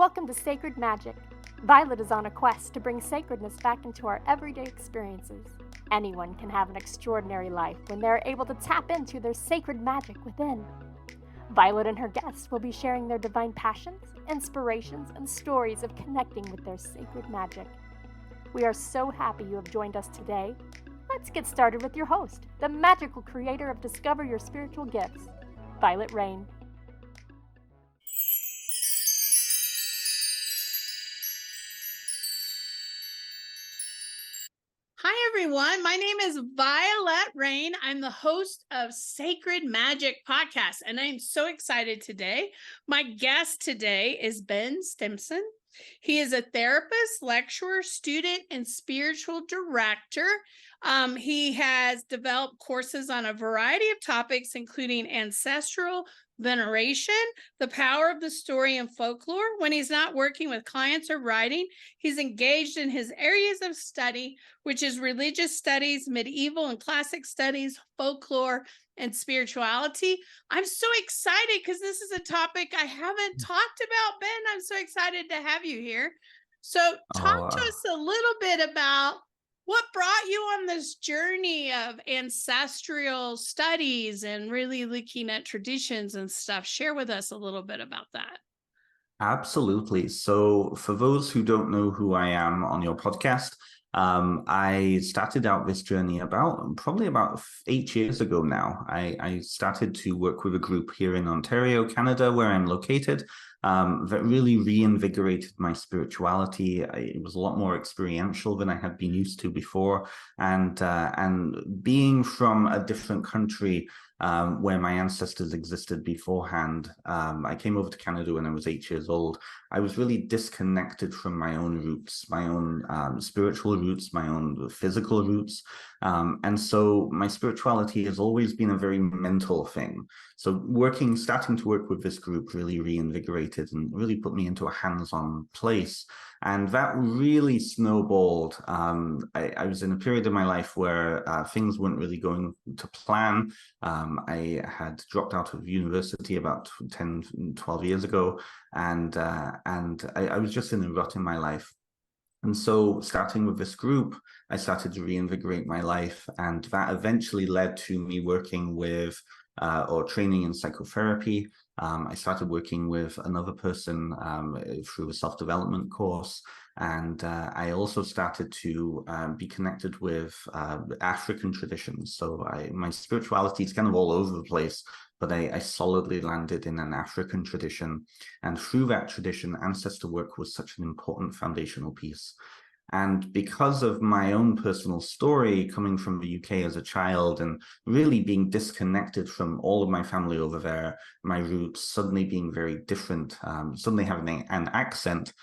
Welcome to Sacred Magic. Violet is on a quest to bring sacredness back into our everyday experiences. Anyone can have an extraordinary life when they are able to tap into their sacred magic within. Violet and her guests will be sharing their divine passions, inspirations, and stories of connecting with their sacred magic. We are so happy you have joined us today. Let's get started with your host, the magical creator of Discover Your Spiritual Gifts, Vialet Rayne. Hi, everyone. My name is Vialet Rayne. I'm the host of Sacred Magic Podcast, and I'm so excited today. My guest today is Ben Stimpson. He is a therapist, lecturer, student, and spiritual director. He has developed courses on a variety of topics, including ancestral veneration, the power of the story and folklore. When he's not working with clients or writing, he's engaged in his areas of study, which is religious studies, medieval and classic studies, folklore, and spirituality. I'm so excited because this is a topic I haven't talked about, Ben. I'm so excited to have you here. So talk to us a little bit about what brought you on this journey of ancestral studies and really looking at traditions and stuff. Share with us a little bit about that. Absolutely. So for those who don't know who I am on your podcast, I started out this journey probably about 8 years ago now. I started to work with a group here in Ontario, Canada, where I'm located, that really reinvigorated my spirituality. It was a lot more experiential than I had been used to before. And being from a different country, where my ancestors existed beforehand. I came over to Canada when I was 8 years old. I was really disconnected from my own roots, my own spiritual roots, my own physical roots. And so my spirituality has always been a very mental thing. So starting to work with this group really reinvigorated and really put me into a hands-on place. And that really snowballed. I was in a period of my life where things weren't really going to plan. I had dropped out of university about 10, 12 years ago, and I was just in a rut in my life. And so starting with this group, I started to reinvigorate my life, and that eventually led to me working with or training in psychotherapy. I started working with another person through a self-development course. And I also started to be connected with African traditions. So my spirituality is kind of all over the place, but I solidly landed in an African tradition. And through that tradition, ancestor work was such an important foundational piece. And because of my own personal story coming from the UK as a child and really being disconnected from all of my family over there, my roots suddenly being very different, suddenly having an accent,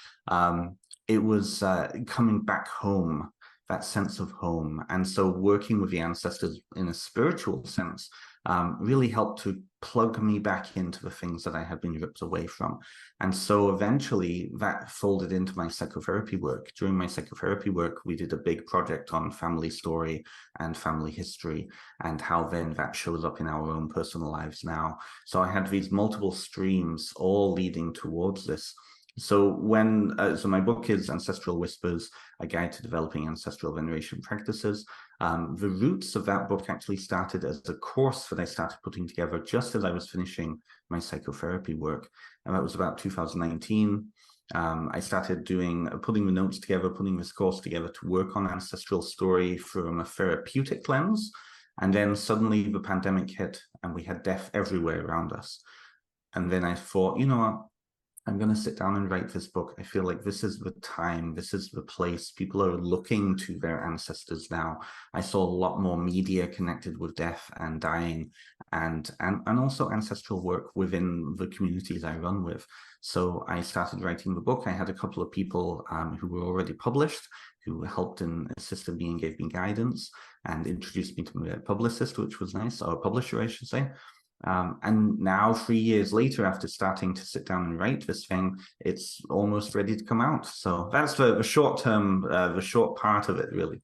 it was coming back home, that sense of home. And so working with the ancestors in a spiritual sense really helped to plug me back into the things that I had been ripped away from. And so eventually that folded into my psychotherapy work. During my psychotherapy work, we did a big project on family story and family history and how then that shows up in our own personal lives now. So I had these multiple streams all leading towards this. So so my book is Ancestral Whispers, a guide to developing ancestral veneration practices. The roots of that book actually started as a course that I started putting together just as I was finishing my psychotherapy work. And that was about 2019. I started putting the notes together, putting this course together to work on ancestral story from a therapeutic lens. And then suddenly the pandemic hit and we had death everywhere around us. And then I thought, you know what? I'm going to sit down and write this book. I feel like this is the time, this is the place. People are looking to their ancestors now. I saw a lot more media connected with death and dying and also ancestral work within the communities I run with. So I started writing the book. I had a couple of people who were already published, who helped and assisted me and gave me guidance and introduced me to my publicist, which was nice, or publisher, I should say. And now 3 years later, after starting to sit down and write this thing, it's almost ready to come out. So that's the short term, the short part of it, really.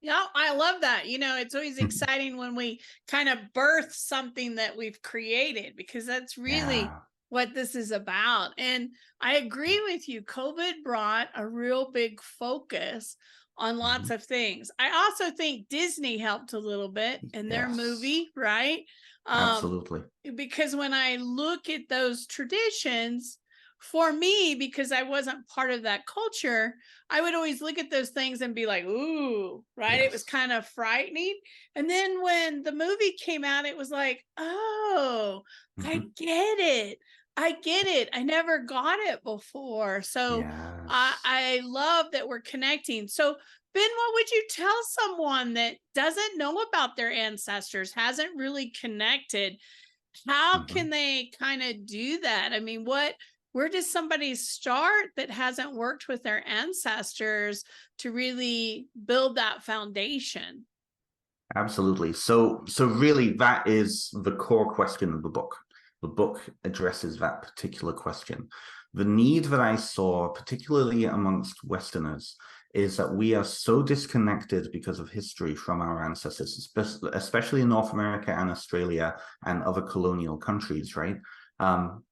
Yeah, I love that. It's always exciting when we kind of birth something that we've created, because that's really what this is about. And I agree with you. COVID brought a real big focus on lots of things. I also think Disney helped a little bit in their movie, right? Absolutely. Because when I look at those traditions, for me, because I wasn't part of that culture, I would always look at those things and be like, ooh, right? It was kind of frightening. And then when the movie came out, it was like, oh, I get it. I get it. I never got it before. So I love that we're connecting. So Ben, what would you tell someone that doesn't know about their ancestors, hasn't really connected? How can they kind of do that? I mean, where does somebody start that hasn't worked with their ancestors to really build that foundation? Absolutely. So really that is the core question of the book. The book addresses that particular question. The need that I saw, particularly amongst Westerners, is that we are so disconnected because of history from our ancestors, especially in North America and Australia and other colonial countries, right?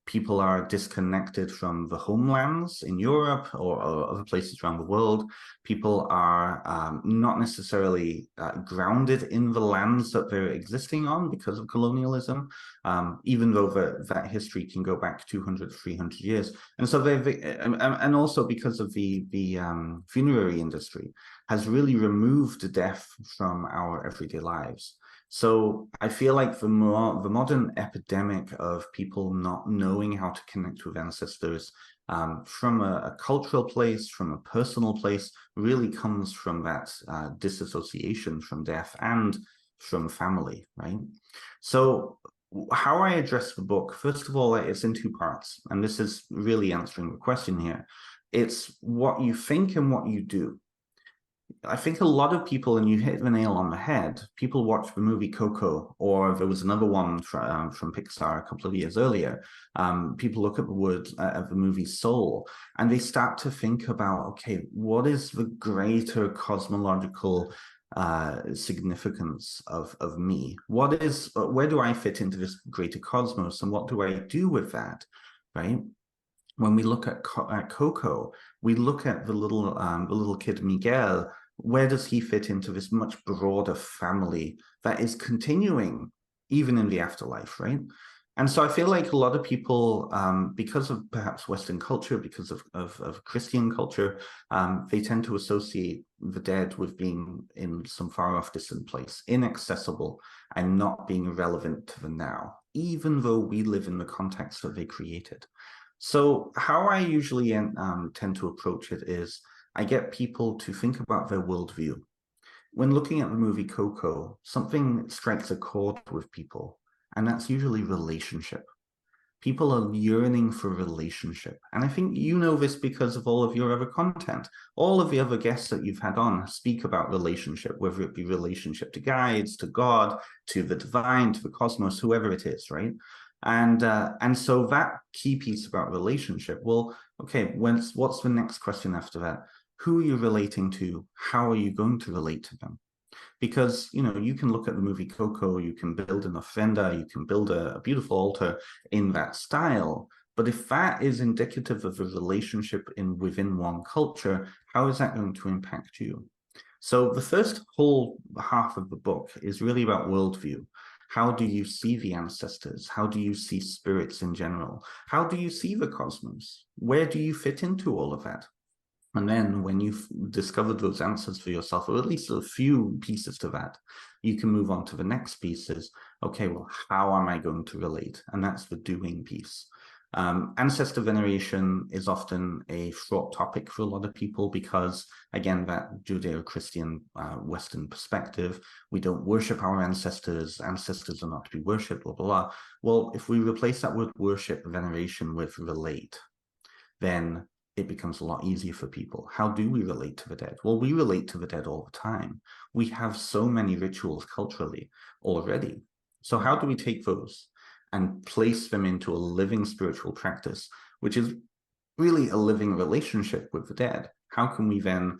People are disconnected from the homelands in Europe or other places around the world. People are not necessarily grounded in the lands that they're existing on because of colonialism, even though that history can go back 200, 300 years. And so and also because of the funerary industry has really removed death from our everyday lives. So I feel like the modern epidemic of people not knowing how to connect with ancestors from a cultural place, from a personal place, really comes from that disassociation from death and from family, right? So how I address the book, first of all, it's in two parts, and this is really answering the question here. It's what you think and what you do. I think a lot of people, and you hit the nail on the head, people watch the movie Coco, or there was another one from Pixar a couple of years earlier. People look at the movie Soul, and they start to think about, okay, what is the greater cosmological significance of me? Where do I fit into this greater cosmos, and what do I do with that, right? When we look at Coco, we look at the little kid Miguel. Where does he fit into this much broader family that is continuing even in the afterlife, right? And so I feel like a lot of people, because of perhaps Western culture, because of Christian culture, they tend to associate the dead with being in some far off distant place, inaccessible, and not being relevant to the now, even though we live in the context that they created. So how I usually tend to approach it is I get people to think about their worldview. When looking at the movie Coco, something strikes a chord with people, and that's usually relationship. People are yearning for relationship. And I think you know this because of all of your other content. All of the other guests that you've had on speak about relationship, whether it be relationship to guides, to God, to the divine, to the cosmos, whoever it is, right? And so that key piece about relationship, well, okay, what's the next question after that? Who are you relating to? How are you going to relate to them? Because, you know, you can look at the movie Coco, you can build an ofrenda, you can build a beautiful altar in that style. But if that is indicative of a relationship within one culture, how is that going to impact you? So the first whole half of the book is really about worldview. How do you see the ancestors? How do you see spirits in general? How do you see the cosmos? Where do you fit into all of that? And then when you've discovered those answers for yourself, or at least a few pieces to that, you can move on to the next pieces. Okay, well, how am I going to relate? And that's the doing piece. Ancestor veneration is often a fraught topic for a lot of people because, again, that Judeo-Christian Western perspective, we don't worship our ancestors, ancestors are not to be worshipped, blah, blah, blah. Well, if we replace that word worship, veneration with relate, then it becomes a lot easier for people. How do we relate to the dead? Well, we relate to the dead all the time. We have so many rituals culturally already. So how do we take those and place them into a living spiritual practice, which is really a living relationship with the dead. How can we then,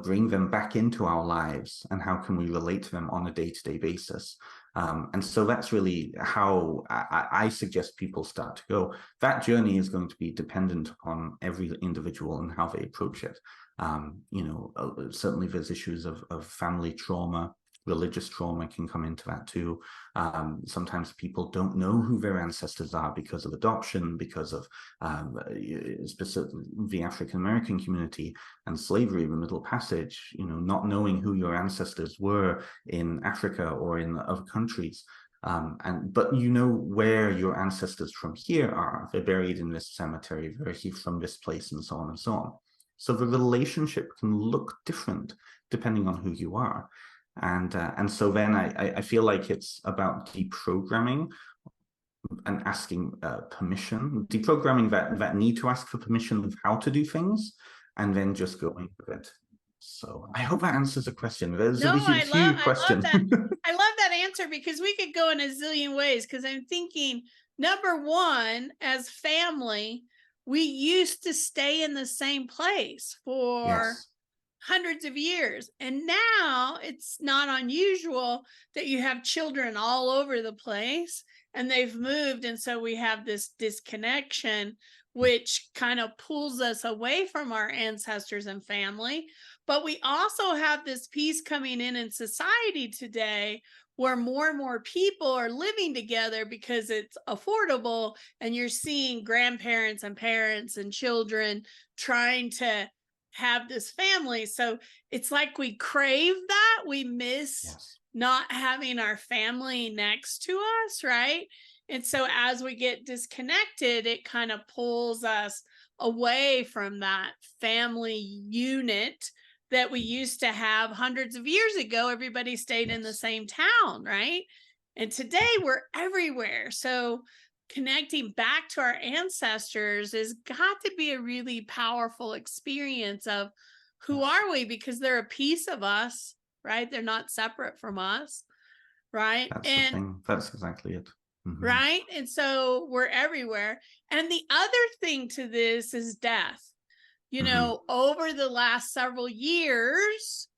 bring them back into our lives, and how can we relate to them on a day-to-day basis? And so that's really how I suggest people start to go. That journey is going to be dependent upon every individual and how they approach it. Certainly there's issues of family trauma. Religious trauma can come into that too. Sometimes people don't know who their ancestors are because of adoption, because of specifically the African American community and slavery, the Middle Passage, not knowing who your ancestors were in Africa or in other countries. But where your ancestors from here are. They're buried in this cemetery, they're here from this place, and so on and so on. So the relationship can look different depending on who you are. And so then I feel like it's about deprogramming and asking permission, deprogramming that need to ask for permission of how to do things, and then just going with it. So I hope that answers the question. There's a huge question. I love that answer, because we could go in a zillion ways, because I'm thinking, number one, as family, we used to stay in the same place for hundreds of years. And now it's not unusual that you have children all over the place and they've moved. And so we have this disconnection, which kind of pulls us away from our ancestors and family. But we also have this piece coming in society today where more and more people are living together because it's affordable. And you're seeing grandparents and parents and children trying to have this family. So it's like we crave that. We miss not having our family next to us, right? And so as we get disconnected, it kind of pulls us away from that family unit that we used to have hundreds of years ago. Everybody stayed in the same town, right? And today we're everywhere. So connecting back to our ancestors has got to be a really powerful experience of who are we, because they're a piece of us, right? They're not separate from us, right? That's the thing. That's exactly it. Mm-hmm. Right? And so we're everywhere. And the other thing to this is death. Over the last several years,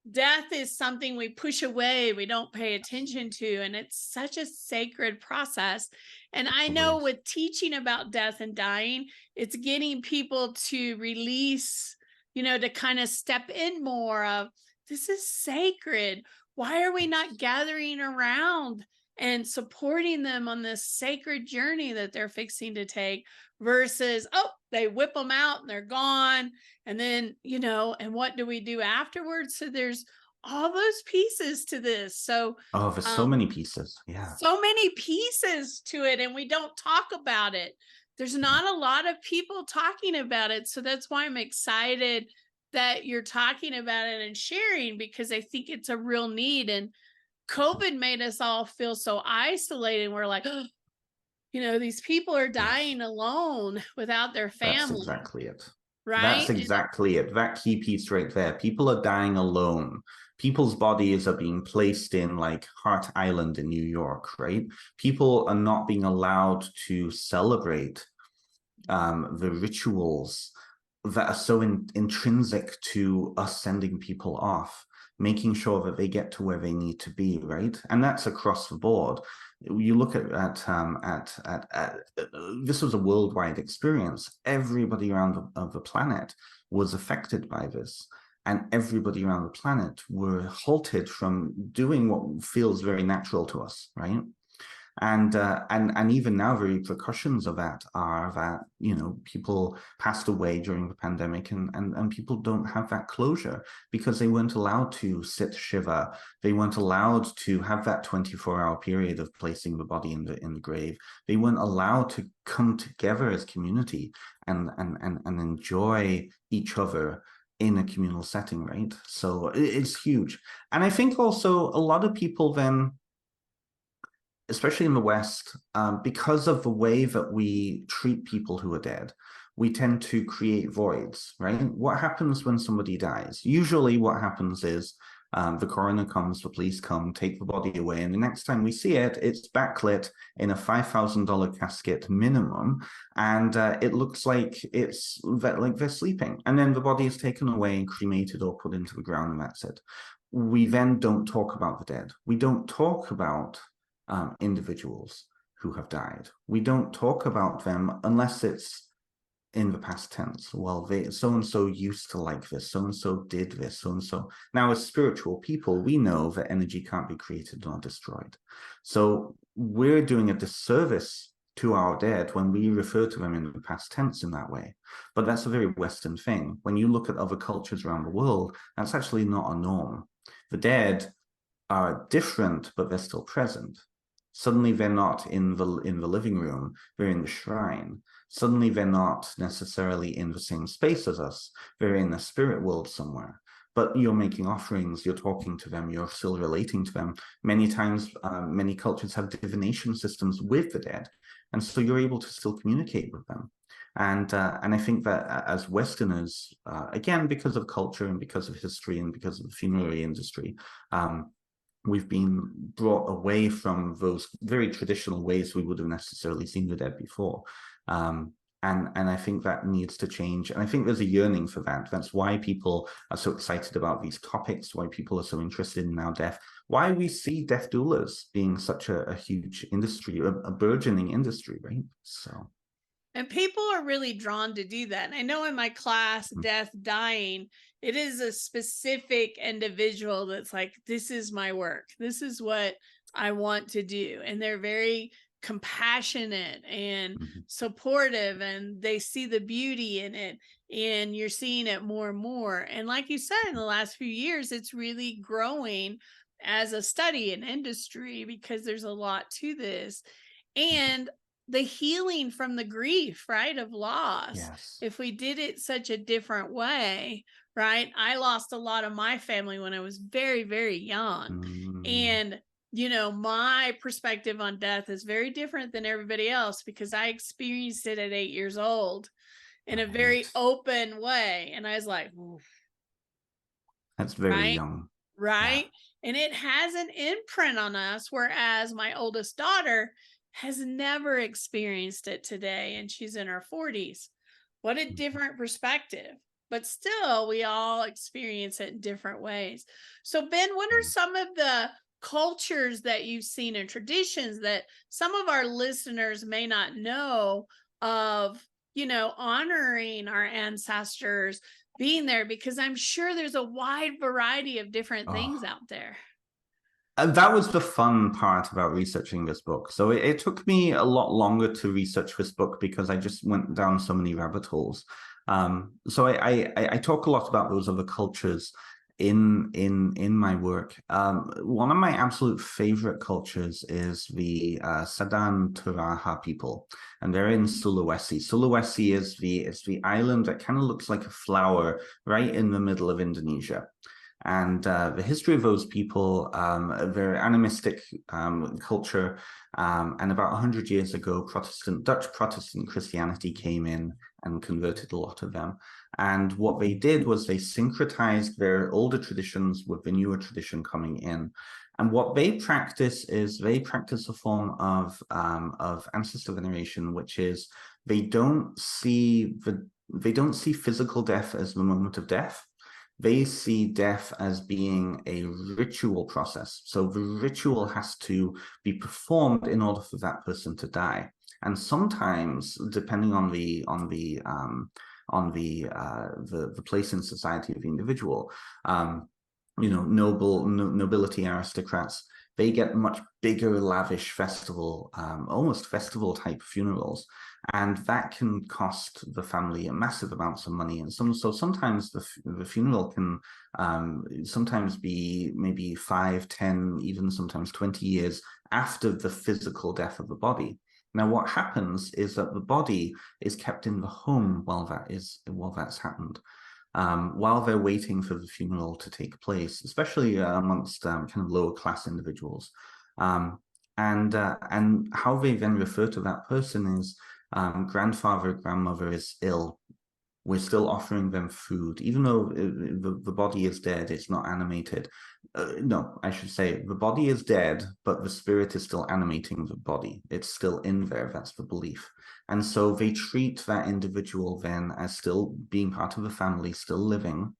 death is something we push away, we don't pay attention to, and it's such a sacred process. And I know with teaching about death and dying, it's getting people to release, to kind of step in more of, this is sacred. Why are we not gathering around and supporting them on this sacred journey that they're fixing to take, versus, they whip them out and they're gone. And then, and what do we do afterwards? So there's all those pieces to this. So there's so many pieces. Yeah. So many pieces to it. And we don't talk about it. There's not a lot of people talking about it. So that's why I'm excited that you're talking about it and sharing, because I think it's a real need. And COVID made us all feel so isolated. We're like, these people are dying alone without their family. That's exactly it. Right? That's exactly it. That key piece right there. People are dying alone. People's bodies are being placed in like Hart Island in New York, right? People are not being allowed to celebrate the rituals that are so intrinsic to us sending people off, making sure that they get to where they need to be, right? And that's across the board. You look at this was a worldwide experience. Everybody around the planet was affected by this, and everybody around the planet were halted from doing what feels very natural to us, right? And even now, the repercussions of that are that, people passed away during the pandemic, and people don't have that closure because they weren't allowed to sit Shiva. They weren't allowed to have that 24-hour period of placing the body in the grave. They weren't allowed to come together as community and enjoy each other in a communal setting, right? So it's huge. And I think also a lot of people then, especially in the West, because of the way that we treat people who are dead, we tend to create voids, right? What happens when somebody dies? Usually what happens is The coroner comes, the police come, take the body away, and the next time we see it, it's backlit in a $5,000 casket minimum, and it looks like they're sleeping. And then the body is taken away and cremated or put into the ground, and that's it. We then don't talk about the dead. We don't talk about individuals who have died. We don't talk about them unless it's in the past tense. Well, so-and-so used to like this, so-and-so did this, so-and-so. Now, as spiritual people, we know that energy can't be created nor destroyed. So we're doing a disservice to our dead when we refer to them in the past tense in that way. But that's a very Western thing. When you look at other cultures around the world, that's actually not a norm. The dead are different, but they're still present. Suddenly they're not in the living room, they're in the shrine. Suddenly they're not necessarily in the same space as us, they're in the spirit world somewhere. But you're making offerings, you're talking to them, you're still relating to them. Many times, many cultures have divination systems with the dead, and so you're able to still communicate with them. And I think that as Westerners, again, because of culture and because of history and because of the funerary industry, we've been brought away from those very traditional ways we would have necessarily seen the dead before. And I think that needs to change. And I think there's a yearning for that. That's why people are so excited about these topics, why people are so interested in now death, why we see death doulas being such a huge industry, a burgeoning industry, right? So. And people are really drawn to do that. And I know in my class, Death, Dying, it is a specific individual that's like, this is my work. This is what I want to do. And they're very compassionate and supportive, and they see the beauty in it. And you're seeing it more and more. And like you said, in the last few years, it's really growing as a study and industry because there's a lot to this. And the healing from the grief, right, of loss. Yes. If we did it such a different way, right? I lost a lot of my family when I was very, very young. And, my perspective on death is very different than everybody else because I experienced it at 8 years old in a very open way. And I was like, oof. That's very young. Right. Yeah. And it has an imprint on us. Whereas my oldest daughter has never experienced it today, and she's in her 40s. What a different perspective. But still, we all experience it in different ways. So, Ben, what are some of the cultures that you've seen and traditions that some of our listeners may not know of, honoring our ancestors, being there? Because I'm sure there's a wide variety of different things out there. That was the fun part about researching this book. So it took me a lot longer to research this book because I just went down so many rabbit holes. So I talk a lot about those other cultures in my work. One of my absolute favorite cultures is the Sadan Turaha people, and they're in Sulawesi. Sulawesi is the island that kind of looks like a flower right in the middle of Indonesia. And the history of those people, a very animistic culture, and about 100 years ago, Dutch Protestant Christianity came in and converted a lot of them. And what they did was they syncretized their older traditions with the newer tradition coming in. And what they practice is they practice a form of ancestral veneration, which is they don't see physical death as the moment of death. They see death as being a ritual process. So the ritual has to be performed in order for that person to die. And sometimes, depending on the place in society of the individual, nobility aristocrats, they get much bigger, lavish festival, almost festival type funerals. And that can cost the family massive amounts of money. And so sometimes the funeral can sometimes be maybe 5, 10, even sometimes 20 years after the physical death of the body. Now, what happens is that the body is kept in the home while that's happened. While they're waiting for the funeral to take place, especially amongst kind of lower class individuals. And how they then refer to that person is grandfather, grandmother is ill. we're still offering them food, even though the body is dead, it's not animated. No, I should say the body is dead, but the spirit is still animating the body. It's still in there. That's the belief. And so they treat that individual then as still being part of the family, still living.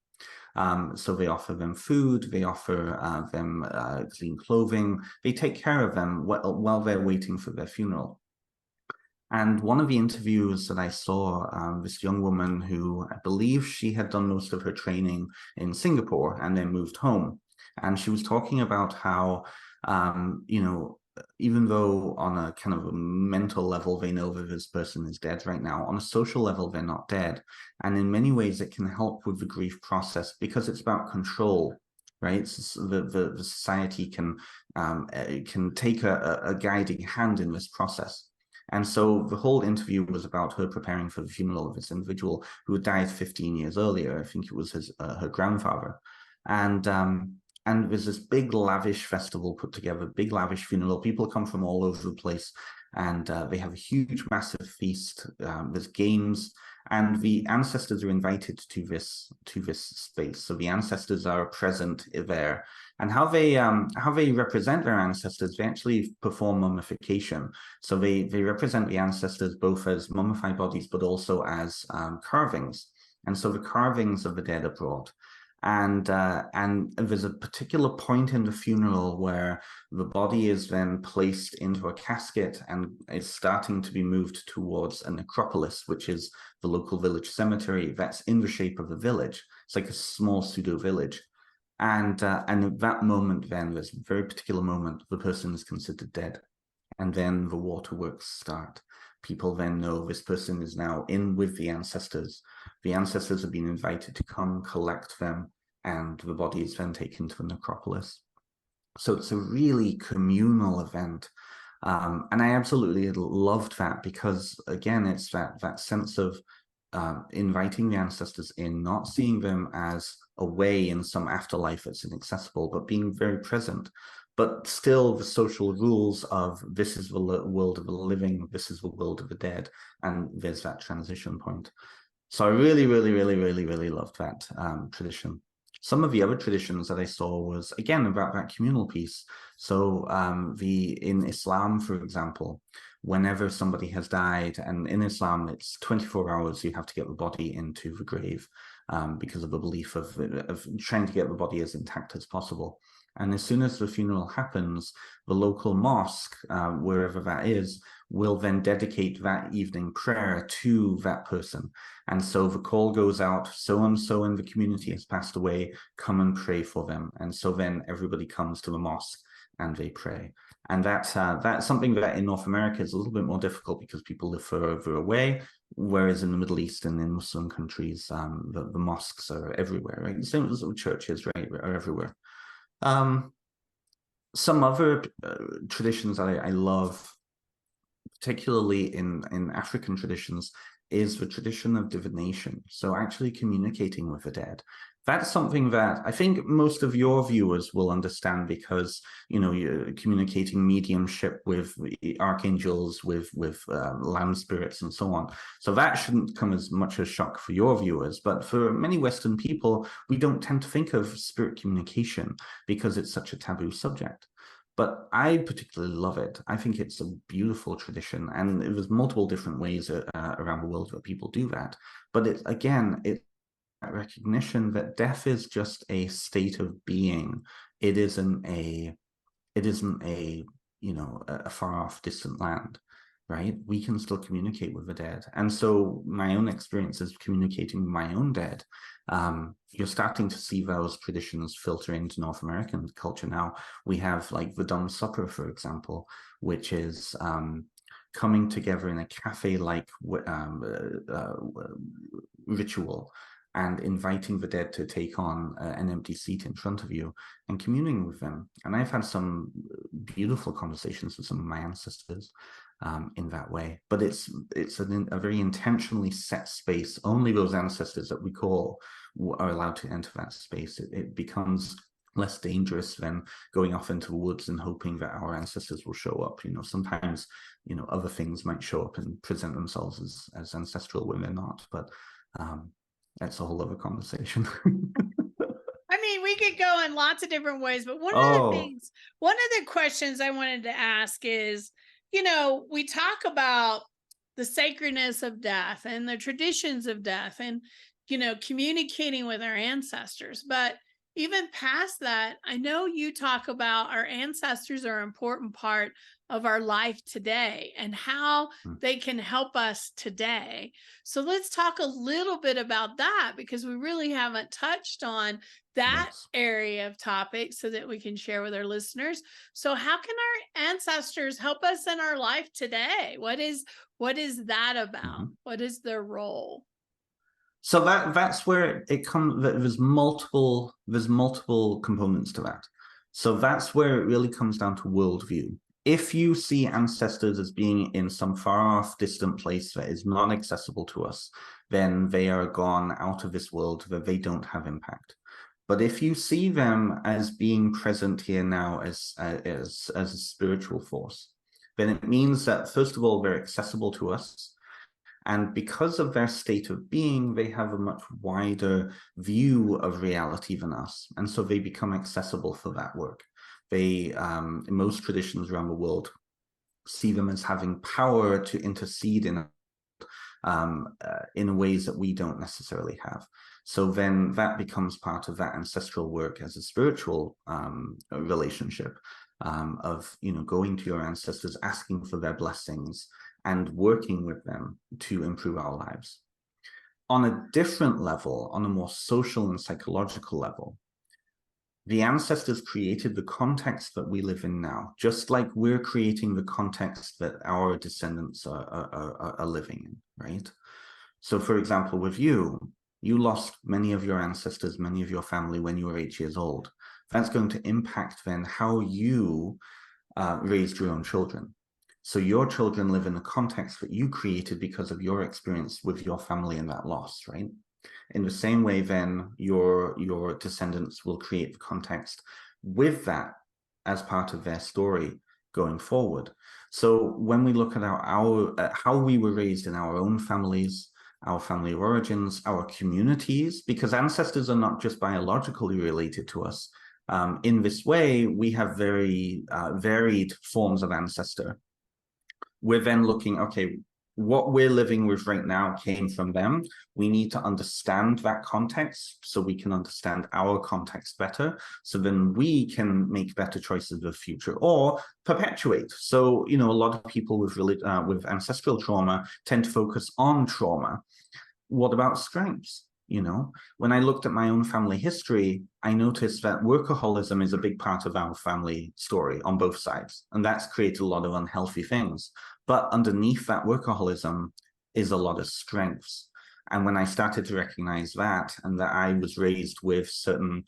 So they offer them food, they offer them clean clothing, they take care of them while they're waiting for their funeral. And one of the interviews that I saw, this young woman who I believe she had done most of her training in Singapore and then moved home. And she was talking about how, you know, even though on a kind of a mental level, they know that this person is dead right now, on a social level, they're not dead. And in many ways, it can help with the grief process because it's about control, right? So the society can take a guiding hand in this process. And so the whole interview was about her preparing for the funeral of this individual who had died 15 years earlier. I think it was her grandfather. And there's this big lavish festival put together, big lavish funeral. People come from all over the place, and they have a huge, massive feast. There's games, and the ancestors are invited to this space. So the ancestors are present there, and how they represent their ancestors. They actually perform mummification. So they represent the ancestors both as mummified bodies, but also as carvings. And so the carvings of the dead are brought. And there's a particular point in the funeral where the body is then placed into a casket and is starting to be moved towards a necropolis, which is the local village cemetery that's in the shape of a village. It's like a small pseudo village. And at that moment, then there's a very particular moment, the person is considered dead. And then the waterworks start. People then know this person is now in with the ancestors. The ancestors have been invited to come collect them, and the body is then taken to the necropolis. So it's a really communal event. And I absolutely loved that because, again, it's that sense of inviting the ancestors in, not seeing them as away in some afterlife that's inaccessible, but being very present. But still the social rules of this is the world of the living, this is the world of the dead, and there's that transition point. So I really, really, really, really, really loved that tradition. Some of the other traditions that I saw was, again, about that communal piece. So in Islam, for example, whenever somebody has died, and in Islam, it's 24 hours, you have to get the body into the grave because of the belief of trying to get the body as intact as possible. And as soon as the funeral happens, the local mosque, wherever that is, will then dedicate that evening prayer to that person. And so the call goes out, so-and-so in the community has passed away, come and pray for them. And so then everybody comes to the mosque and they pray. And that's something that in North America is a little bit more difficult because people live further away, whereas in the Middle East and in Muslim countries, the mosques are everywhere, right? Same as the churches, right, are everywhere. Some other traditions that I love, particularly in African traditions, is the tradition of divination. So actually communicating with the dead. That's something that I think most of your viewers will understand because, you know, you're communicating mediumship with archangels, with land spirits and so on. So that shouldn't come as much as shock for your viewers. But for many Western people, we don't tend to think of spirit communication because it's such a taboo subject. But I particularly love it. I think it's a beautiful tradition, and there's multiple different ways around the world that people do that. But it's that recognition that death is just a state of being. It isn't a a far off distant land, right? We can still communicate with the dead. And so my own experience is communicating with my own dead. You're starting to see those traditions filter into North American culture now. We have like the Dumb Supper, for example, which is coming together in a cafe-like ritual and inviting the dead to take on an empty seat in front of you and communing with them. And I've had some beautiful conversations with some of my ancestors in that way. But it's a very intentionally set space. Only those ancestors that we call are allowed to enter that space. It becomes less dangerous than going off into the woods and hoping that our ancestors will show up. You know, sometimes, other things might show up and present themselves as ancestral when they're not. But That's a whole other conversation. I mean, we could go in lots of different ways, but one of the questions I wanted to ask is, we talk about the sacredness of death and the traditions of death and, communicating with our ancestors. But even past that, I know you talk about our ancestors are an important part of our life today and how they can help us today. So let's talk a little bit about that, because we really haven't touched on that area of topics so that we can share with our listeners. So how can our ancestors help us in our life today? What is that about? What is their role? So that's where it comes. There's multiple components to that. So that's where it really comes down to worldview. If you see ancestors as being in some far off distant place that is not accessible to us, then they are gone out of this world, that they don't have impact. But if you see them as being present here now as a spiritual force, then it means that, first of all, they're accessible to us. And because of their state of being, they have a much wider view of reality than us. And so they become accessible for that work. They, in most traditions around the world, see them as having power to intercede in ways that we don't necessarily have. So then that becomes part of that ancestral work as a spiritual relationship of, going to your ancestors, asking for their blessings, and working with them to improve our lives. On a different level, on a more social and psychological level, the ancestors created the context that we live in now, just like we're creating the context that our descendants are living in, right? So, for example, with you lost many of your ancestors, many of your family when you were 8 years old. That's going to impact then how you raised your own children. So your children live in a context that you created because of your experience with your family and that loss, right? In the same way, then your descendants will create the context with that as part of their story going forward. So when we look at how we were raised in our own families, our family origins, our communities, because ancestors are not just biologically related to us. In this way, we have very varied forms of ancestor. We're then looking, okay, what we're living with right now came from them. We need to understand that context so we can understand our context better. So then we can make better choices of the future or perpetuate. So, a lot of people with ancestral trauma tend to focus on trauma. What about strengths? When I looked at my own family history, I noticed that workaholism is a big part of our family story on both sides. And that's created a lot of unhealthy things. But underneath that workaholism is a lot of strengths. And when I started to recognize that, and that I was raised with certain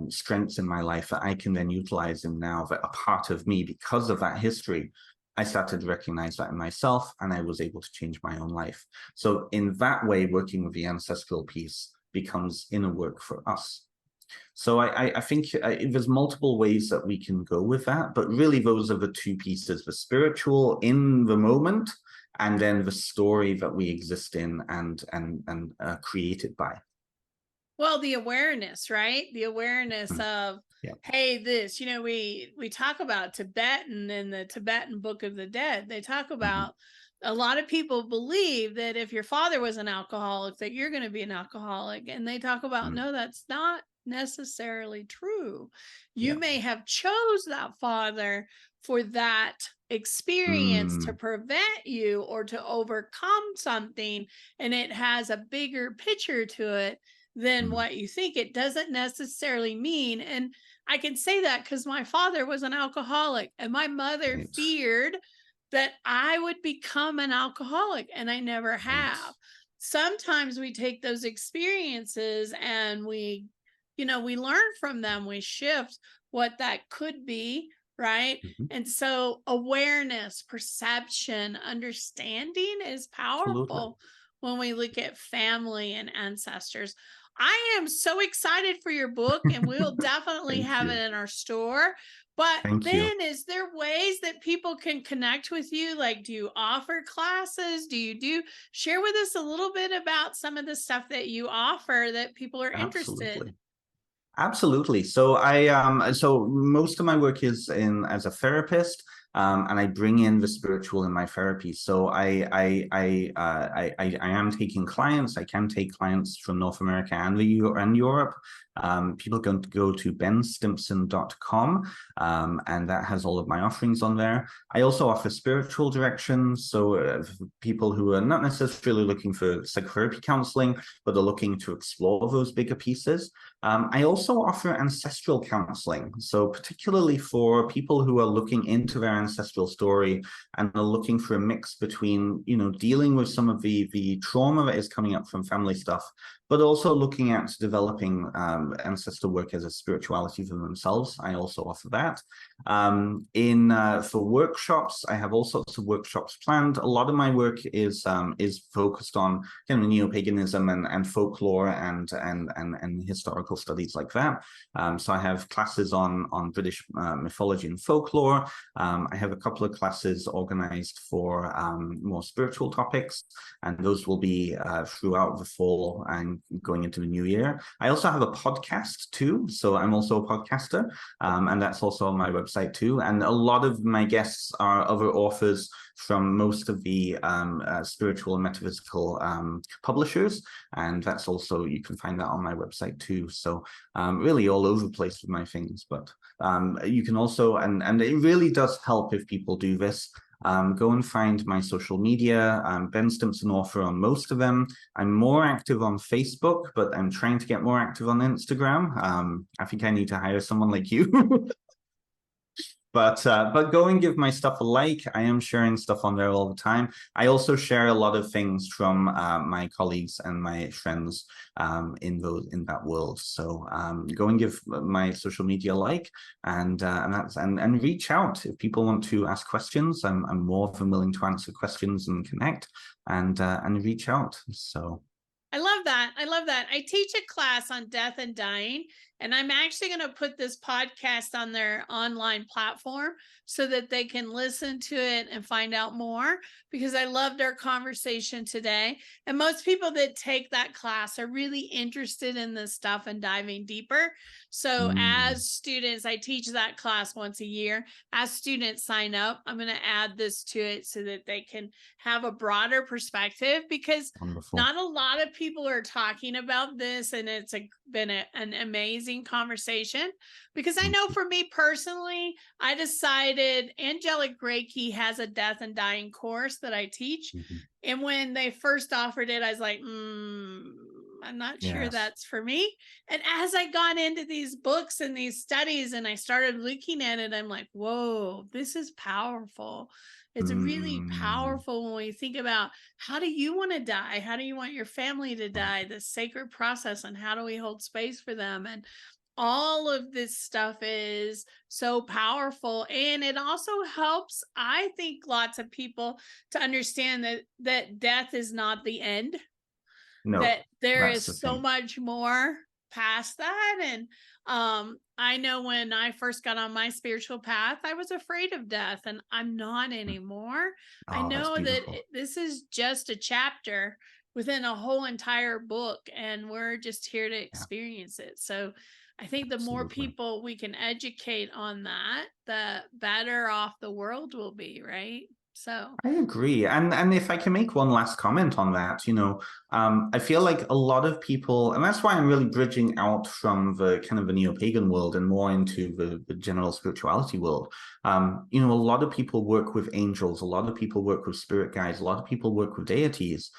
strengths in my life that I can then utilize in now that are part of me because of that history, I started to recognize that in myself, and I was able to change my own life. So in that way, working with the ancestral piece becomes inner work for us. So I think there's multiple ways that we can go with that, but really those are the two pieces: the spiritual in the moment, and then the story that we exist in and created by. Well, the awareness, right? The awareness of, hey, this, we talk about Tibetan in the Tibetan Book of the Dead. They talk about a lot of people believe that if your father was an alcoholic, that you're going to be an alcoholic. And they talk about, no, that's not necessarily true. You may have chose that father for that experience to prevent you or to overcome something, and it has a bigger picture to it than what you think. It doesn't necessarily mean, and I can say that because my father was an alcoholic and my mother feared that I would become an alcoholic, and I never have. Sometimes we take those experiences and we learn from them, we shift what that could be, right? And so awareness, perception, understanding is powerful. Absolutely. when we look at family and ancestors. I am so excited for your book, and we'll definitely have it in our store. But Thank you. Ben, is there ways that people can connect with you? Like, do you offer classes? Share with us a little bit about some of the stuff that you offer that people are interested? Absolutely. So most of my work is as a therapist, and I bring in the spiritual in my therapy. So I am taking clients. I can take clients from North America and Europe. People can go to benstimpson.com, and that has all of my offerings on there. I also offer spiritual directions. So people who are not necessarily looking for psychotherapy counseling, but are looking to explore those bigger pieces. I also offer ancestral counseling. So particularly for people who are looking into their ancestral story and are looking for a mix between, dealing with some of the trauma that is coming up from family stuff, but also looking at developing ancestral work as a spirituality for themselves. I also offer that. For workshops, I have all sorts of workshops planned. A lot of my work is focused on kind of neo-paganism and folklore and historical studies like that. So I have classes on British mythology and folklore. I have a couple of classes organized for more spiritual topics, and those will be throughout the fall and going into the new year. I also have a podcast too, so I'm also a podcaster, and that's also on my website too. And a lot of my guests are other authors from most of the spiritual and metaphysical publishers, and that's also, you can find that on my website too. So really all over the place with my things, but you can also, and it really does help if people do this. Go and find my social media. Ben Stimpson author on most of them. I'm more active on Facebook, but I'm trying to get more active on Instagram. I think I need to hire someone like you. But go and give my stuff a like. I am sharing stuff on there all the time. I also share a lot of things from my colleagues and my friends in that world. So go and give my social media a like, and reach out if people want to ask questions. I'm more than willing to answer questions and connect and reach out. So. I love that. I love that. I teach a class on death and dying, and I'm actually going to put this podcast on their online platform so that they can listen to it and find out more, because I loved our conversation today. And most people that take that class are really interested in this stuff and diving deeper. So as students, I teach that class once a year. As students sign up, I'm going to add this to it so that they can have a broader perspective, because Wonderful. not a lot of people are talking about this, and it's been an amazing conversation. Because I know for me personally, I decided Angelic Reiki has a death and dying course that I teach. And when they first offered it, I was like, I'm not sure that's for me. And as I got into these books and these studies and I started looking at it, I'm like, whoa, this is powerful. It's really powerful when we think about, how do you want to die? How do you want your family to die? The sacred process, and how do we hold space for them? And all of this stuff is so powerful. And it also helps, I think, lots of people to understand that death is not the end. No, that there is so much more past that. And I know when I first got on my spiritual path, I was afraid of death, and I'm not anymore. I know that this is just a chapter within a whole entire book, and we're just here to experience it. So I think the more people we can educate on that, the better off the world will be, right? So I agree. And if I can make one last comment on that, I feel like a lot of people, and that's why I'm really bridging out from the kind of the neo-pagan world and more into the general spirituality world. A lot of people work with angels, a lot of people work with spirit guides, a lot of people work with deities.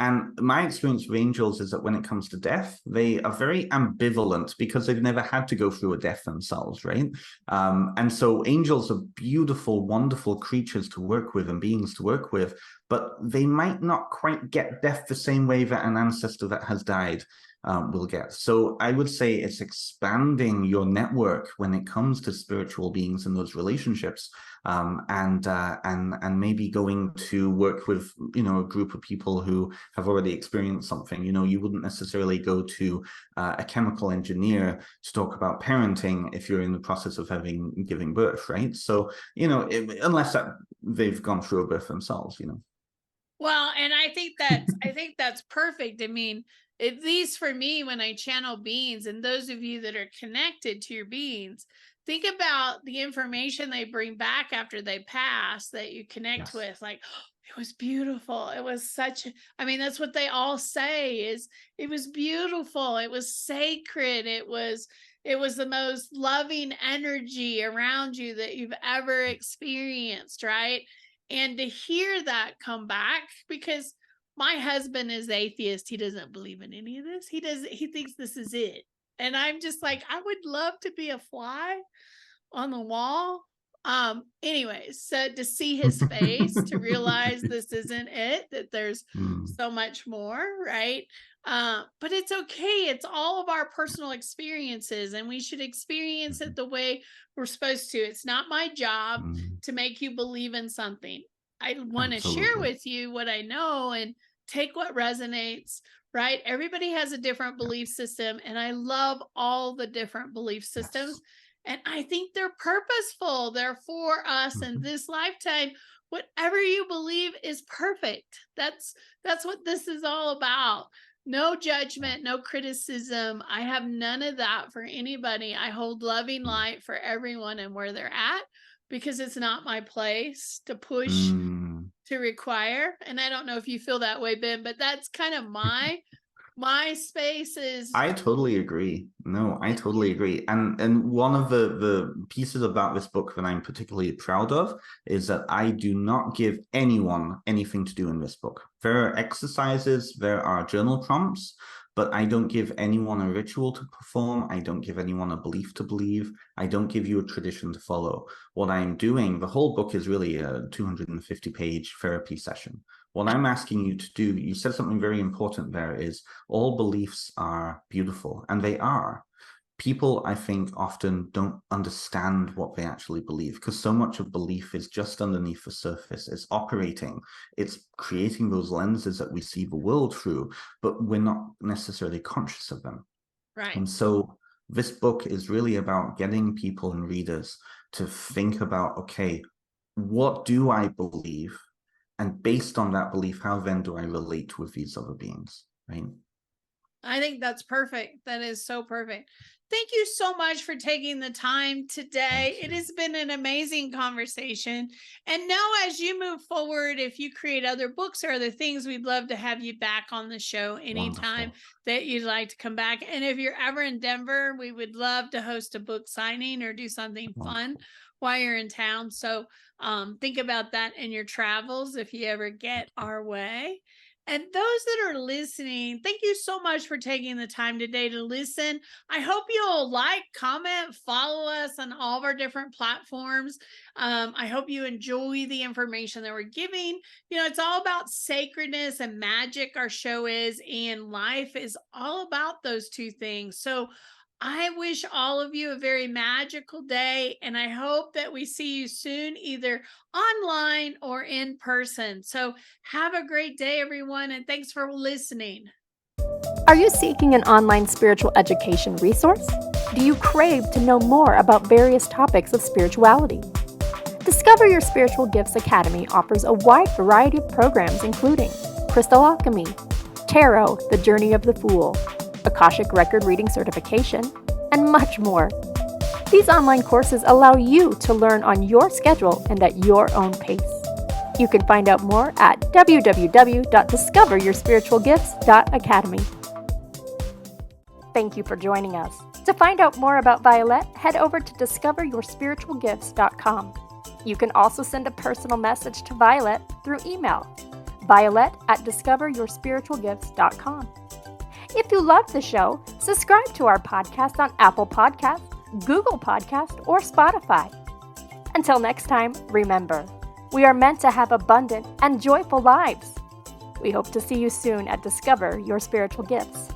And my experience with angels is that when it comes to death, they are very ambivalent because they've never had to go through a death themselves, right? And so angels are beautiful, wonderful creatures to work with and beings to work with, but they might not quite get death the same way that an ancestor that has died. will get. So I would say it's expanding your network when it comes to spiritual beings and those relationships, and maybe going to work with, a group of people who have already experienced something. You wouldn't necessarily go to a chemical engineer to talk about parenting if you're in the process of giving birth, right? So, unless they've gone through a birth themselves, Well, and I think that's perfect. I mean, at least for me, when I channel beings, and those of you that are connected to your beings, think about the information they bring back after they pass that you connect with. Like, oh, it was beautiful. It was that's what they all say is it was beautiful. It was sacred. It was the most loving energy around you that you've ever experienced, right? And to hear that come back, because my husband is atheist. He doesn't believe in any of this. He thinks this is it. And I'm just like, I would love to be a fly on the wall. Anyways, so to see his face, to realize this isn't it, that there's so much more, right? But it's okay. It's all of our personal experiences, and we should experience it the way we're supposed to. It's not my job to make you believe in something. I want to share with you what I know and take what resonates, right? Everybody has a different belief system, and I love all the different belief systems. And I think they're purposeful. They're for us in this lifetime. Whatever you believe is perfect. That's what this is all about. No judgment, no criticism. I have none of that for anybody. I hold loving light for everyone and where they're at, because it's not my place to push, to require. And I don't know if you feel that way, Ben, but that's kind of my space is. I totally agree. No, I totally agree. And one of the pieces about this book that I'm particularly proud of is that I do not give anyone anything to do in this book. There are exercises, there are journal prompts, but I don't give anyone a ritual to perform. I don't give anyone a belief to believe. I don't give you a tradition to follow. What I'm doing, the whole book is really a 250-page therapy session. What I'm asking you to do, you said something very important there, is all beliefs are beautiful, and they are. People, I think, often don't understand what they actually believe, because so much of belief is just underneath the surface. It's operating, it's creating those lenses that we see the world through, but we're not necessarily conscious of them. Right. And so this book is really about getting people and readers to think about, okay, what do I believe? And based on that belief, how then do I relate with these other beings, right? I think that's perfect. That is so perfect. Thank you so much for taking the time today. It has been an amazing conversation. And now as you move forward, if you create other books or other things, we'd love to have you back on the show anytime that you'd like to come back. And if you're ever in Denver, we would love to host a book signing or do something fun while you're in town. So think about that in your travels if you ever get our way. And those that are listening, thank you so much for taking the time today to listen. I hope you'll like, comment, follow us on all of our different platforms. I hope you enjoy the information that we're giving. It's all about sacredness and magic, our show is, and life is all about those two things. So I wish all of you a very magical day, and I hope that we see you soon, either online or in person. So have a great day, everyone, and thanks for listening. Are you seeking an online spiritual education resource? Do you crave to know more about various topics of spirituality? Discover Your Spiritual Gifts Academy offers a wide variety of programs, including Crystal Alchemy, Tarot, The Journey of the Fool, Akashic Record Reading Certification, and much more. These online courses allow you to learn on your schedule and at your own pace. You can find out more at www.discoveryourspiritualgifts.academy. Thank you for joining us. To find out more about Vialet, head over to discoveryourspiritualgifts.com. You can also send a personal message to Vialet through email, violet@discoveryourspiritualgifts.com. If you love the show, subscribe to our podcast on Apple Podcasts, Google Podcasts, or Spotify. Until next time, remember, we are meant to have abundant and joyful lives. We hope to see you soon at Discover Your Spiritual Gifts.